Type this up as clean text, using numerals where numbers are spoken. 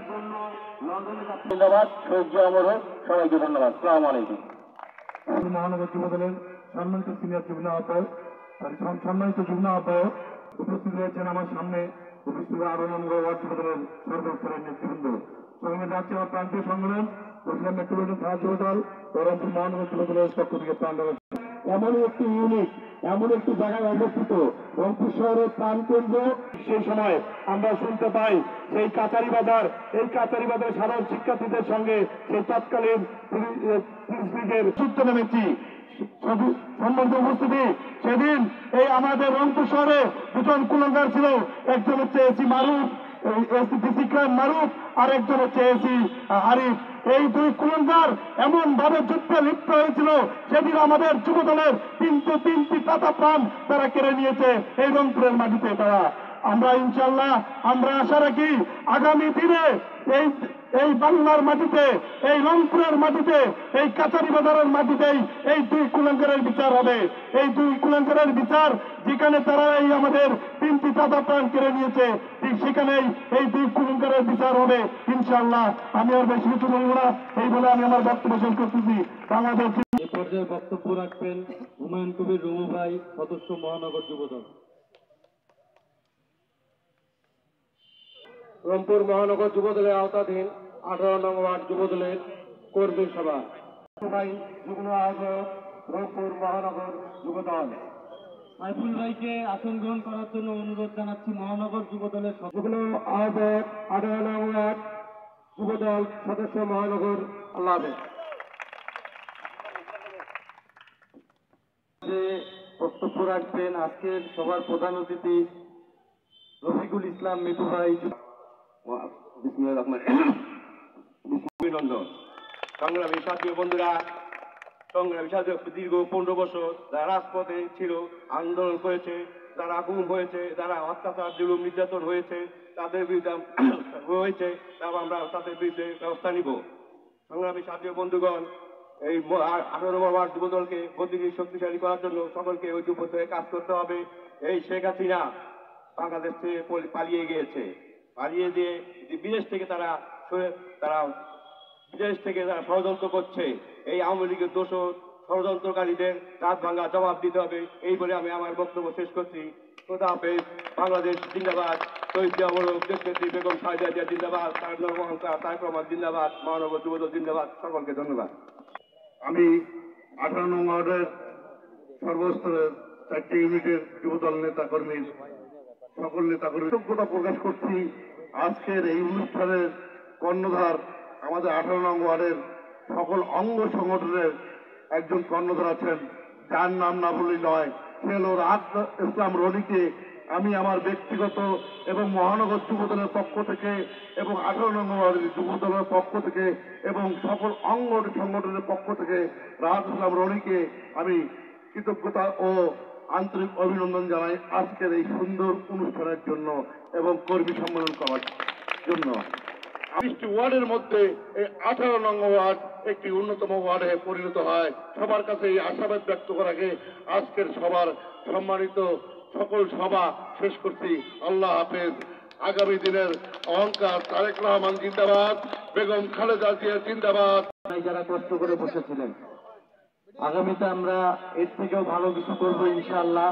জন্য লন্ডনে ধন্যবাদ। সহ্য অমর হোক। সবাইকে ধন্যবাদ। আসসালামু আলাইকুম। মহানগর যুবদলের সম্মানিত সিনিয়র যুগ্ম আহ্বায়ক, সম্মানিত যুগ্ম আহ্বায়ক উপস্থিত রয়েছেন আমার সামনে, উপস্থিত আরো নম্বর ওয়ার্ড যুবদলের সর্বস্তরের নেতৃবৃন্দ, সঙ্গে যাচ্ছে আমার প্রান্তীয় সংগঠন বসিলাম মেট্রোপলিটন থানা যুবদল ও রংপুর মহানগর যুবদলের পক্ষ থেকে প্রাণ। এমনই একটি ইউনিট, এমন একটি জায়গায় অবস্থিত রংপুর শহরের প্রাণকেন্দ্র। সেই সময় আমরা শুনতে পাই সেই কাচারি বাজার, এই কাচারি বাজার সাধারণ শিক্ষার্থীদের সঙ্গে সেই তৎকালীন পুলিশ ব্রিগেড যুদ্ধ নেমেছি। সম্মানিত উপস্থিতি, সেদিন এই আমাদের রংপুর শহরে দুজন কুলঙ্গার ছিল, একজন হচ্ছে এসি মারুফ, মারুফ, আর একজন হচ্ছে এসি আরিফ। এই দুই কুলঙ্গার এমন ভাবে যুদ্ধে লিপ্ত হয়েছিল, সেদিন আমাদের যুব দলের তিনটি পাতা প্রাণ তারা কেড়ে নিয়েছে এই রংপুরের মাটিতে। তারা আমরা ইনশাল্লাহ আমরা আশা রাখি আগামী দিনে এই বাংলার মাটিতে, এই রংপুরের মাটিতে, এই কাচারি বাজারের মাটিতেই এই দুই কুলঙ্কারের বিচার হবে। এই দুই কুলঙ্কারের বিচার যেখানে তারা এই আমাদের তিনটি দাদা প্রাণ কেড়ে নিয়েছে, ঠিক সেখানেই এই দুই কুলঙ্কারের বিচার হবে ইনশাআল্লাহ। আমি আর বেশি কিছু বলবো না, এই বলে আমি আমার বক্তব্য শেষ করতেছি। বাংলাদেশ এ পর্যায়ে বক্তব্য রাখবেন হুমায়ুন কবির রুমু ভাই, সদস্য মহানগর যুবদল। রংপুর মহানগর যুবদলের আওতাধীন 18 নং ওয়ার্ড যুবদলের কর্মী সভা, যুগ্ম আহ্বায়ক রংপুর মহানগর যুবদল। সাইফুল ভাইকে আসন গ্রহণ করার জন্য অনুরোধ জানাচ্ছি মহানগর যুবদলের যুগ্ম আহ্বায়ক 18 নং ওয়ার্ড যুবদল সদস্য মহানগর। আল্লাহ হাফেজ। বক্তব্য রাখবেন আজকের সভার প্রধান অতিথি রফিকুল ইসলাম মিঠু ভাই। অভিনন্দন। সংগ্রামী সাথী বন্ধুরা, সংগ্রামী সাথী দীর্ঘ 15 বছর যারা রাজপথে ছিল, আন্দোলন করেছে, যারা গুম হয়েছে, যারা অত্যাচার জুলুম নির্যাতন হয়েছে, তাদের বিরুদ্ধে হয়েছে, আমরা তাদের বিরুদ্ধে ব্যবস্থা নিব। সংগ্রামী সাথী বন্ধুগণ, এই 18 নম্বর ওয়ার্ড যুবদলকে প্রতিদিন শক্তিশালী করার জন্য সকলকে ঐক্যবদ্ধ হয়ে কাজ করতে হবে। এই শেখ হাসিনা বাংলাদেশ থেকে পালিয়ে গিয়েছে, পালিয়ে দিয়ে বিদেশ থেকে তারা ষড়যন্ত্র করছে। এই আওয়ামী লীগের দোষর ষড়যন্ত্রকারীদের দাঁত ভাঙা জবাব দিতে হবে। এই বলে আমি আমার বক্তব্য শেষ করছি। খোদা হাফেজ। বাংলাদেশ জিন্দাবাদ। শহীদ অমরক দেশনেত্রী বেগম খালেদা জিয়া জিন্দাবাদ। তারেক রহমান জিন্দাবাদ। মহানগর যুবদল জিন্দাবাদ। সকলকে ধন্যবাদ। আমি 18 নং ওয়ার্ডের সর্বস্তরের 4টি ইউনিটের যুবদল নেতা কর্মীর সকল নেতা কর্মী কৃতজ্ঞতা প্রকাশ করছি। আজকের এই অনুষ্ঠানের কর্ণধার আমাদের 18 নং ওয়ার্ডের সকল অঙ্গ সংগঠনের একজন কর্ণধার আছেন, যার নাম না বললেই নয়, সে হল রাত ইসলাম রনিকে আমি আমার ব্যক্তিগত এবং মহানগর যুবদলের পক্ষ থেকে এবং 18 নং ওয়ার্ডের যুবদলের পক্ষ থেকে এবং সকল অঙ্গ সংগঠনের পক্ষ থেকে রাত ইসলাম রনিকে আমি কৃতজ্ঞতা ও আন্তরিক অভিনন্দন জানাই আজকের এই সুন্দর অনুষ্ঠানের জন্য এবং কর্মী সম্মেলন করার জন্য। 20টি ওয়ার্ডের মধ্যে এই 18 নং ওয়ার্ড একটি অন্যতম ওয়ার্ডে পরিণত হয়। সবার কাছে এই আশাবাদ ব্যক্ত করাকে আজকের সবার সম্মানিত সকল সভা শেষ করছি। আল্লাহ হাফেজ। আগামী দিনের অহংকার তারেক রহমান জিন্দাবাদ, বেগম খালেদা জিয়া জিন্দাবাদ। যারা কষ্ট করে বসেছিলেন, আগামীতে আমরা এর থেকেও ভালো কিছু করবো ইনশাআল্লাহ।